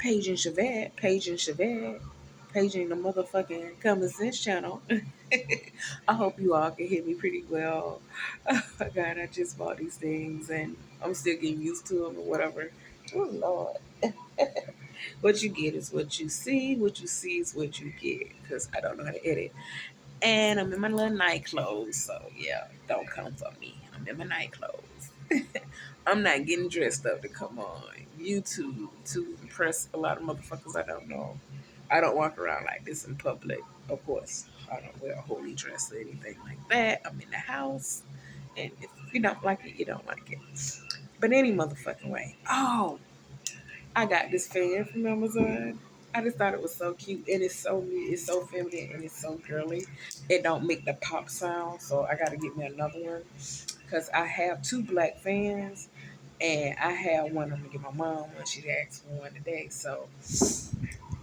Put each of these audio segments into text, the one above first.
Paige and Chevette, paging the motherfucking Common Sense channel. I hope you all can hear me pretty well. Oh, God, I just bought these things and I'm still getting used to them or whatever. Oh, Lord. What you get is what you see. What you see is what you get. Because I don't know how to edit. And I'm in my little night clothes. So, yeah, don't come for me. I'm in my night clothes. I'm not getting dressed up to come on YouTube to impress a lot of motherfuckers I don't know. I don't walk around like this in public. Of course, I don't wear a holy dress or anything like that. I'm in the house. And if you don't like it, you don't like it. But any motherfucking way. Oh, I got this fan from Amazon. I just thought it was so cute, and it's so feminine, and it's so girly. It don't make the pop sound, so I got to get me another one because I have two black fans, and I have one I'm gonna get my mom when she asked for one today. So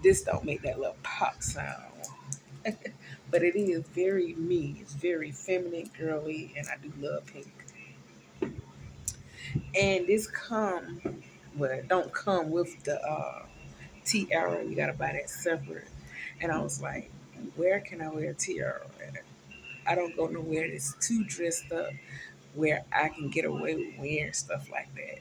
this don't make that little pop sound, but it is very me. It's very feminine, girly, and I do love pink. And this well, it don't come with the tiara. You gotta buy that separate. And I was like, where can I wear a tiara at? I don't go nowhere that's too dressed up where I can get away with wearing stuff like that.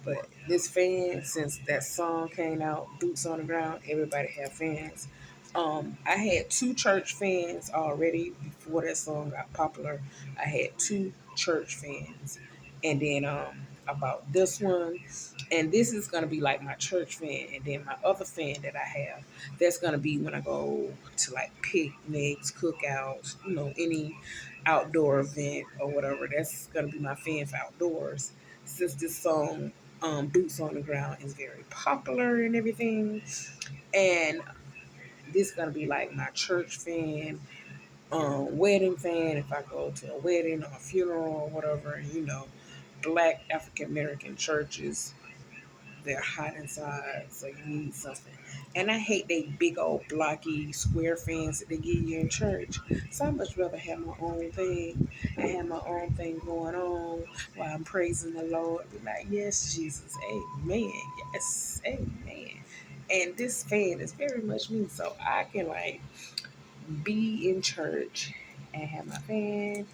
But this fan, since that song came out, Boots on the Ground, everybody have fans. I had two church fans already before that song got popular. I had two church fans, and then about this one, and this is gonna be like my church fan, and then my other fan that I have, that's gonna be when I go to like picnics, cookouts, any outdoor event or whatever. That's gonna be my fan for outdoors. Since this song Boots on the Ground is very popular and everything. And this is gonna be like my church fan, wedding fan. If I go to a wedding or a funeral or whatever, black African American churches, they're hot inside, so you need something. And I hate they big old blocky square fans that they give you in church. So I much rather have my own thing and have my own thing going on while I'm praising the Lord. Be like, yes, Jesus, amen. Yes, amen. And this fan is very much me, so I can like be in church and have my fan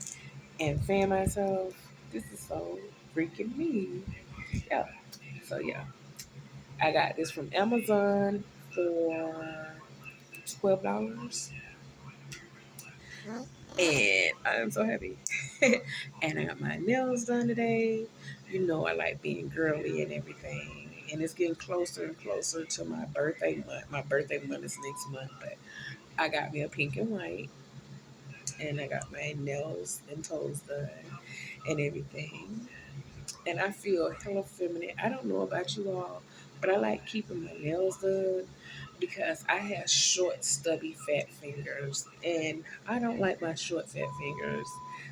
and fan myself. This is so freaking me. Yeah. So yeah. I got this from Amazon for $12. And I'm so happy. And I got my nails done today. You know I like being girly and everything. And it's getting closer and closer to my birthday month. My birthday month is next month, but I got me a pink and white. And I got my nails and toes done and everything. And I feel hella feminine. I don't know about you all, but I like keeping my nails done because I have short, stubby, fat fingers, and I don't like my short, fat fingers.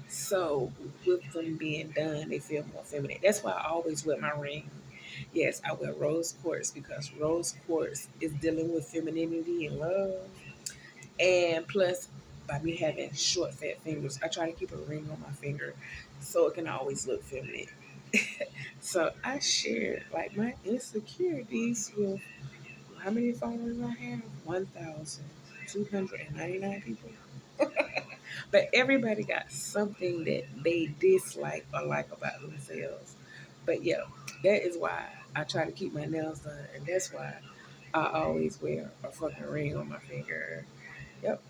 So with them being done, they feel more feminine. That's why I always wear my ring. Yes, I wear rose quartz because rose quartz is dealing with femininity and love. And plus, by me having short, fat fingers, I try to keep a ring on my finger so it can always look feminine. So I shared like my insecurities with how many followers I have? 1,299 people. But everybody got something that they dislike or like about themselves. But yeah, that is why I try to keep my nails done, and that's why I always wear a fucking ring on my finger. Yep.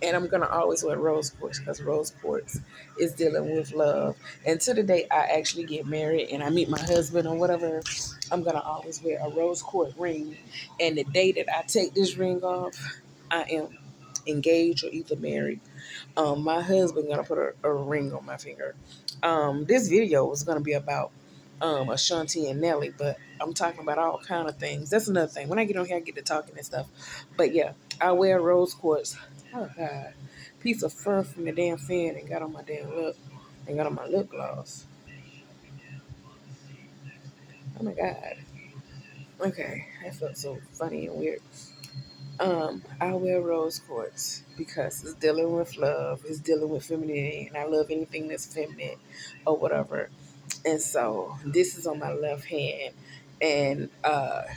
And I'm gonna always wear rose quartz because rose quartz is dealing with love. And to the day I actually get married and I meet my husband or whatever, I'm gonna always wear a rose quartz ring. And the day that I take this ring off, I am engaged or either married. My husband gonna put a ring on my finger. This video was gonna be about Ashanti and Nelly, but I'm talking about all kind of things. That's another thing. When I get on here, I get to talking and stuff. But yeah, I wear rose quartz. Oh God, piece of fur from the damn fan and got on my damn lip and got on my lip gloss. Oh my God. Okay, that felt so funny and weird. I wear rose quartz because it's dealing with love, it's dealing with femininity, and I love anything that's feminine or whatever. And so this is on my left hand, And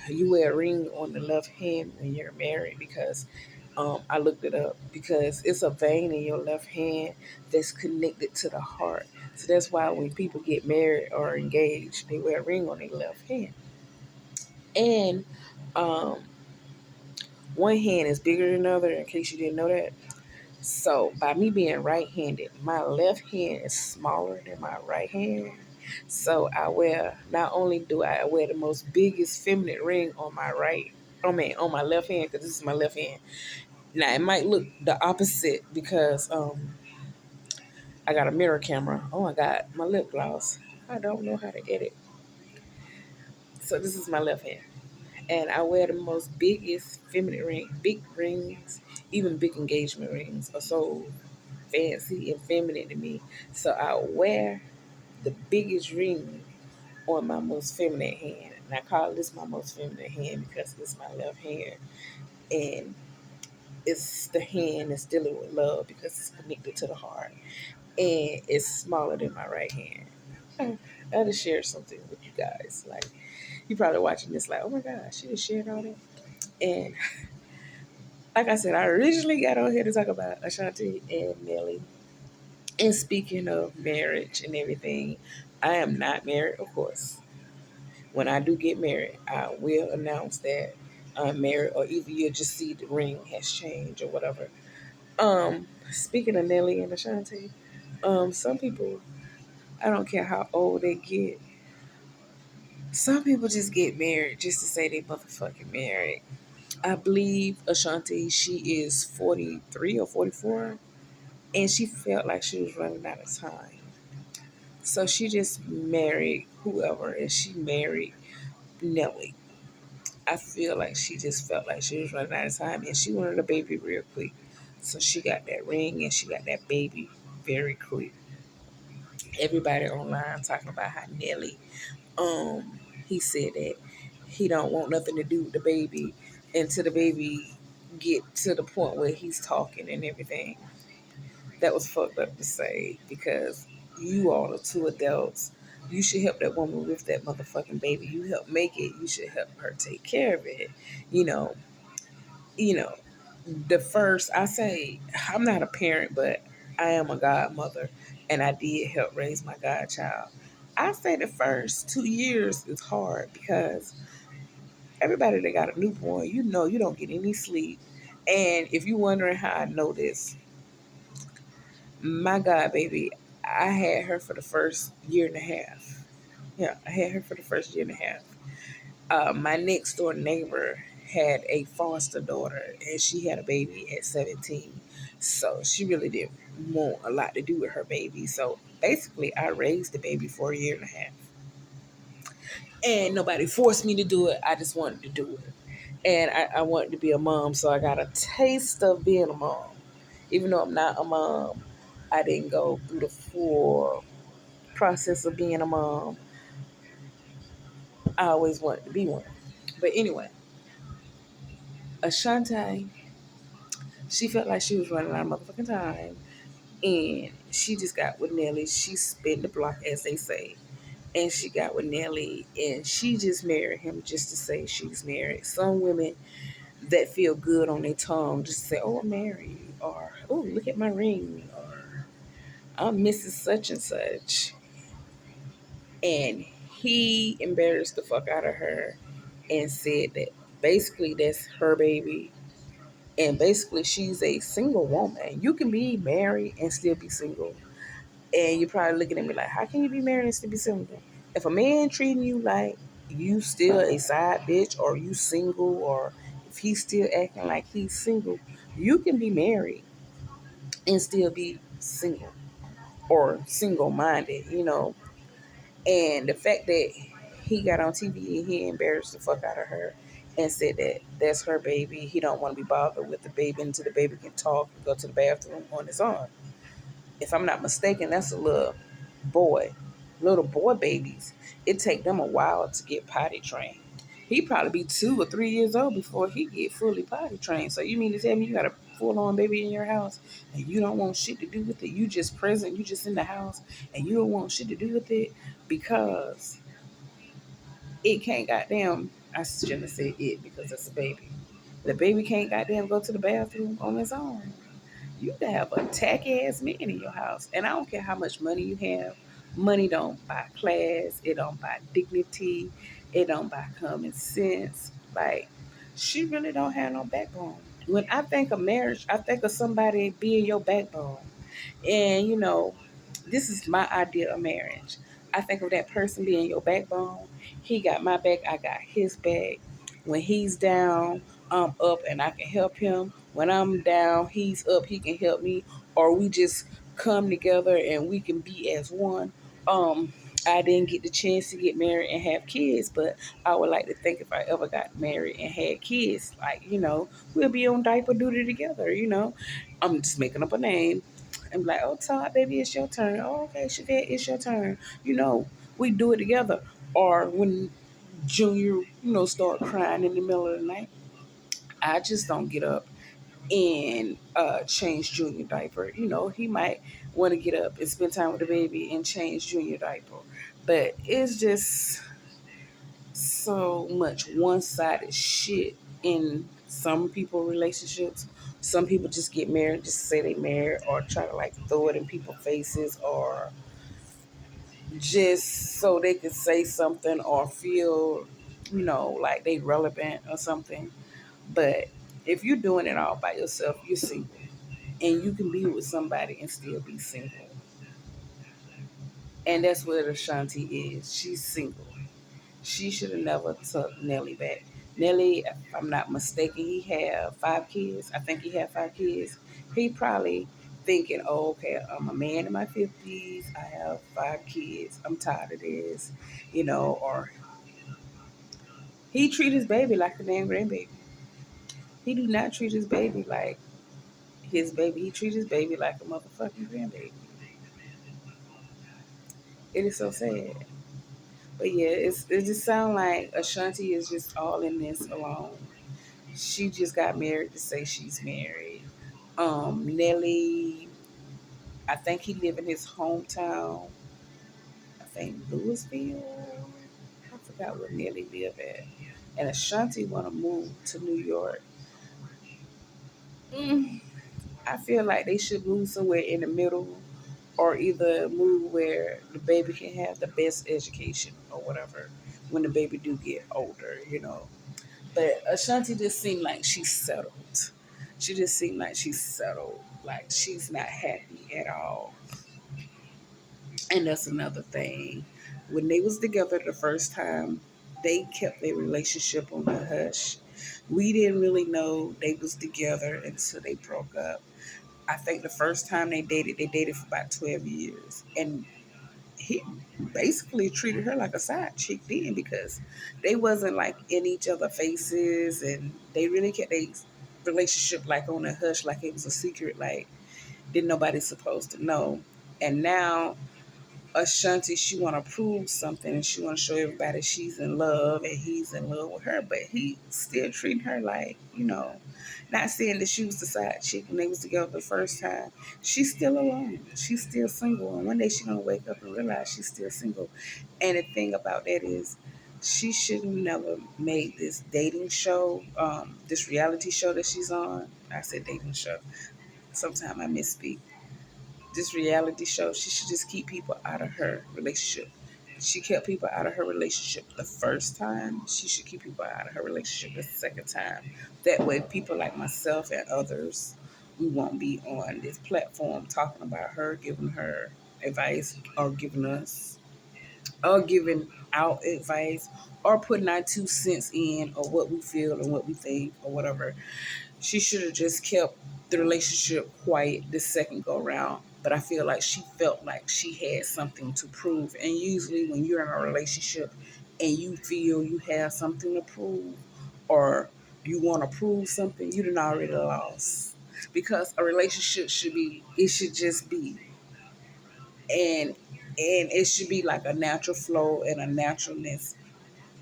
you wear a ring on the left hand when you're married because I looked it up because it's a vein in your left hand that's connected to the heart. So that's why when people get married or engaged, they wear a ring on their left hand. And um, one hand is bigger than the other, in case you didn't know that. So by me being right-handed, my left hand is smaller than my right hand. So I wear not only do I wear the most biggest feminine ring on my right, on my left hand because this is my left hand. Now it might look the opposite because I got a mirror camera. Oh my god, my lip gloss. I don't know how to edit. So this is my left hand. And I wear the most biggest feminine ring, big rings, even big engagement rings are so fancy and feminine to me. So I wear the biggest ring on my most feminine hand. And I call this my most feminine hand because it's my left hand. And it's the hand that's dealing with love because it's connected to the heart. And it's smaller than my right hand. I had to share something with you guys. Like, you probably watching this like, oh my gosh, she just shared all that. And like I said, I originally got on here to talk about Ashanti and Nelly. And speaking of marriage and everything, I am not married, of course. When I do get married, I will announce that I'm married, or either you'll just see the ring has changed or whatever. Speaking of Nelly and Ashanti, some people, I don't care how old they get, some people just get married just to say they motherfucking married. I believe Ashanti, she is 43 or 44, and she felt like she was running out of time. So she just married whoever, and she married Nelly. I feel like she just felt like she was running out of time, and she wanted a baby real quick. So she got that ring and she got that baby very quick. Everybody online talking about how Nelly, he said that he don't want nothing to do with the baby until the baby get to the point where he's talking and everything. That was fucked up to say because you all are two adults. You should help that woman with that motherfucking baby. You help make it. You should help her take care of it. You know, you know, the first I say I'm not a parent, but I am a godmother, and I did help raise my godchild. I say the first 2 years is hard because everybody that got a newborn, you know, you don't get any sleep. And if you're wondering how I know this, my god baby, I had her for the first year and a half. Yeah, I had her for the first year and a half. My next door neighbor had a foster daughter, and she had a baby at 17. So she really didn't want a lot to do with her baby. So basically, I raised the baby for a year and a half. And nobody forced me to do it. I just wanted to do it. And I wanted to be a mom, so I got a taste of being a mom. Even though I'm not a mom, I didn't go through the full process of being a mom. I always wanted to be one. But anyway, Ashanti, she felt like she was running out of motherfucking time. And she just got with Nelly. She spit the block, as they say. And she got with Nelly. And she just married him just to say she's married. Some women that feel good on their tongue just say, oh, I'm married. Or, oh, look at my ring. Or, I'm Mrs. Such and Such. And he embarrassed the fuck out of her and said that basically that's her baby. And basically, she's a single woman. You can be married and still be single. And you're probably looking at me like, how can you be married and still be single? If a man treating you like you still a side bitch, or you single, or if he's still acting like he's single, you can be married and still be single or single minded, you know. And the fact that he got on TV and he embarrassed the fuck out of her and said that that's her baby. He don't want to be bothered with the baby until the baby can talk and go to the bathroom on his own. If I'm not mistaken, that's a little boy. Little boy babies, it take them a while to get potty trained. He probably be 2 or 3 years old before he get fully potty trained. So you mean to tell me you got a full on baby in your house and you don't want shit to do with it? You just present, you just in the house, and you don't want shit to do with it because it can't goddamn. I shouldn't have said it because it's a baby. The baby can't goddamn go to the bathroom on its own. You can have a tacky ass man in your house, and I don't care how much money you have. Money don't buy class. It don't buy dignity. It don't buy common sense. Like, she really don't have no backbone. When I think of marriage, I think of somebody being your backbone. And this is my idea of marriage. I think of that person being your backbone. He got my back, I got his back. When he's down, I'm up and I can help him. When I'm down, he's up, he can help me. Or we just come together and we can be as one. Um, I didn't get the chance to get married and have kids, but I would like to think if I ever got married and had kids, like, we'll be on diaper duty together. I'm just making up a name and be like, oh, Todd, baby, it's your turn. Oh, okay, Shavette, it's your turn. We do it together. Or when Junior, start crying in the middle of the night, I just don't get up and change Junior diaper. He might want to get up and spend time with the baby and change Junior diaper. But it's just so much one-sided shit in some people relationships. Some people just get married just to say they married or try to like throw it in people's faces or just so they can say something or feel, like they relevant or something. But if you're doing it all by yourself, you're single. And you can be with somebody and still be single. And that's what Ashanti is. She's single. She should have never took Nelly back. Nelly, if I'm not mistaken, he had 5 kids. I think he had 5 kids. He probably thinking, oh, okay, I'm a man in my 50s. I have 5 kids. I'm tired of this, or he treat his baby like a damn grandbaby. He do not treat his baby like his baby. He treat his baby like a motherfucking grandbaby. It is so sad. But yeah, it just sound like Ashanti is just all in this alone. She just got married to say she's married. Nelly, I think he live in his hometown. I think Louisville. I forgot where Nelly live at. And Ashanti want to move to New York. Mm, I feel like they should move somewhere in the middle, or either move where the baby can have the best education or whatever when the baby do get older. But Ashanti just seemed like she's settled. She just seemed like she's settled. Like she's not happy at all. And that's another thing. When they was together the first time, they kept their relationship on the hush. We didn't really know they was together until they broke up. I think the first time they dated for about 12 years. And he basically treated her like a side chick then because they wasn't like in each other faces and they really kept their relationship like on a hush, like it was a secret, like didn't nobody supposed to know. And now Ashanti, she want to prove something and she want to show everybody she's in love and he's in love with her, but he still treating her like, not saying that she was the side chick when they was together the first time. She's still alone. She's still single, and one day she's gonna wake up and realize she's still single. And the thing about that is, she should have never made this dating show, this reality show that she's on. I said dating show. Sometimes I misspeak. This reality show, she should just keep people out of her relationship. She kept people out of her relationship the first time. She should keep people out of her relationship the second time. That way, people like myself and others, we won't be on this platform talking about her, giving her advice, or giving out advice, or putting our 2 cents in, or what we feel and what we think, or whatever. She should have just kept the relationship quiet the second go round. But I feel like she felt like she had something to prove. And usually, when you're in a relationship and you feel you have something to prove or you want to prove something, you done already lost. Because a relationship it should just be. And it should be like a natural flow and a naturalness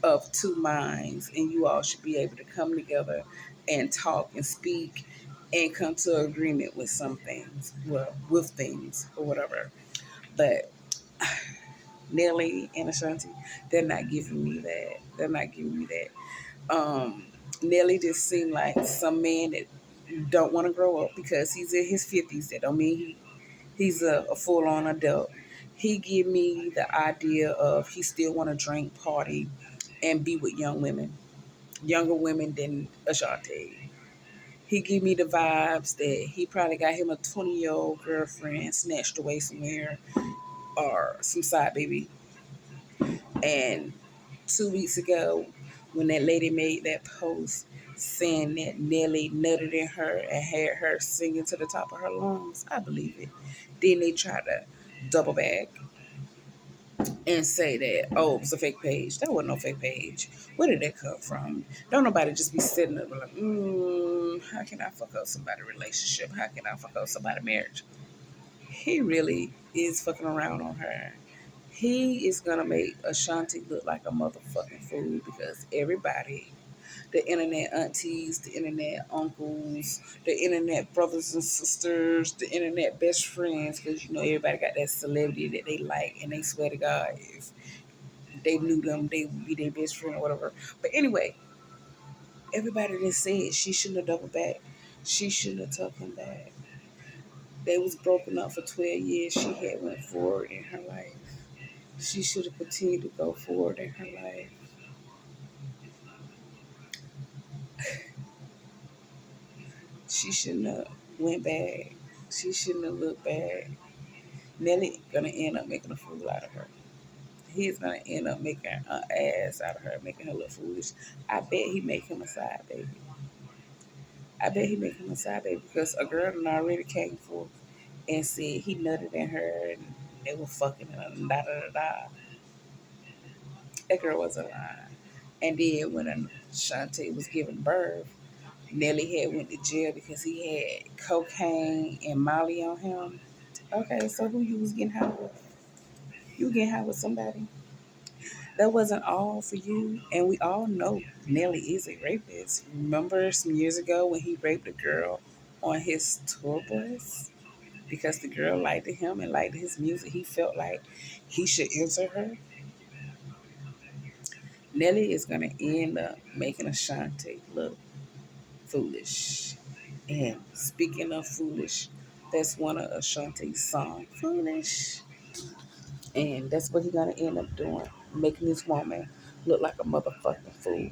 of two minds, and you all should be able to come together and talk and speak and come to an agreement with some things, well, with things or whatever. But Nelly and Ashanti, they're not giving me that. They're not giving me that. Nelly just seemed like some man that don't want to grow up because he's in his 50s. That don't mean he's a full on adult. He give me the idea of he still want to drink, party, and be with young women, younger women than Ashanti. He give me the vibes that he probably got him a 20-year-old girlfriend snatched away somewhere or some side baby. And 2 weeks ago, when that lady made that post saying that Nelly nutted in her and had her singing to the top of her lungs, I believe it. Then they try to double back and say that, oh, it was a fake page. That wasn't no fake page. Where did that come from? Don't nobody just be sitting there like, how can I fuck up somebody's relationship? How can I fuck up somebody's marriage? He really is fucking around on her. He is gonna make Ashanti look like a motherfucking fool because everybody, the internet aunties, the internet uncles, the internet brothers and sisters, the internet best friends, because you know everybody got that celebrity that they like and they swear to God if they knew them, they would be their best friend or whatever. But anyway, everybody that said she shouldn't have doubled back. She shouldn't have took him back. They was broken up for 12 years. She had went forward in her life. She should have continued to go forward in her life. She shouldn't have went back. She shouldn't have looked back. Nelly gonna end up making a fool out of her. He's gonna end up making an ass out of her, making her look foolish. I bet he make him a side baby. I bet he make him a side baby because a girl done already came forth and said he nutted in her and they were fucking and da da da da. That girl wasn't lying. And then when Shantae was giving birth, Nelly had went to jail because he had cocaine and Molly on him. Okay, so who you was getting high with? You getting high with somebody. That wasn't all for you. And we all know Nelly is a rapist. Remember some years ago when he raped a girl on his tour bus? Because the girl liked him and liked his music, he felt like he should enter her. Nelly is going to end up making Ashanti look foolish. And speaking of foolish, that's one of Ashanti's songs, Foolish. And that's what he's gonna end up doing, making this woman look like a motherfucking fool.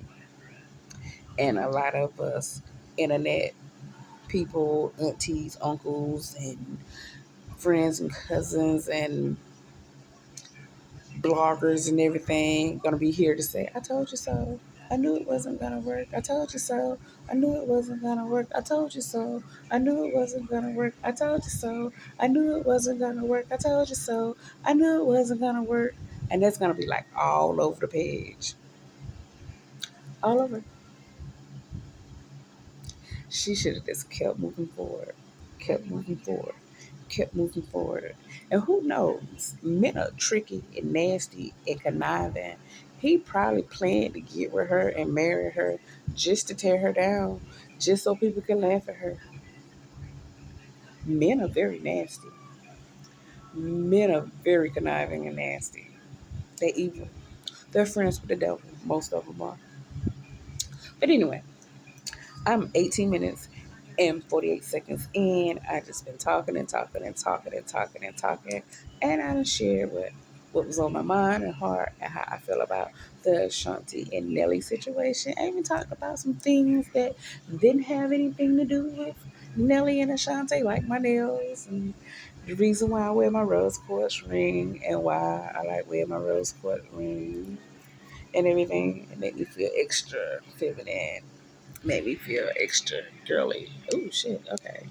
And a lot of us internet people, aunties, uncles, and friends and cousins and bloggers and everything gonna be here to say, I told you so. I knew it wasn't gonna work. I told you so. I knew it wasn't gonna work. I told you so. I knew it wasn't gonna work. I told you so. I knew it wasn't gonna work. I told you so. I knew it wasn't gonna work. And that's gonna be like all over the page. All over. She should have just kept moving forward. Kept moving forward. Kept moving forward. And who knows? Men are tricky and nasty and conniving. He probably planned to get with her and marry her just to tear her down, just so people can laugh at her. Men are very nasty. Men are very conniving and nasty. They're evil. They're friends with the devil. Most of them are. But anyway, I'm 18 minutes and 48 seconds in. I just been talking and talking and talking and talking and talking. And I done shared what was on my mind and heart and how I feel about the Ashanti and Nelly situation. I even talked about some things that didn't have anything to do with Nelly and Ashanti, like my nails and the reason why I wear my rose quartz ring and why I like wearing my rose quartz ring and everything. It made me feel extra feminine, made me feel extra girly. Oh shit, okay.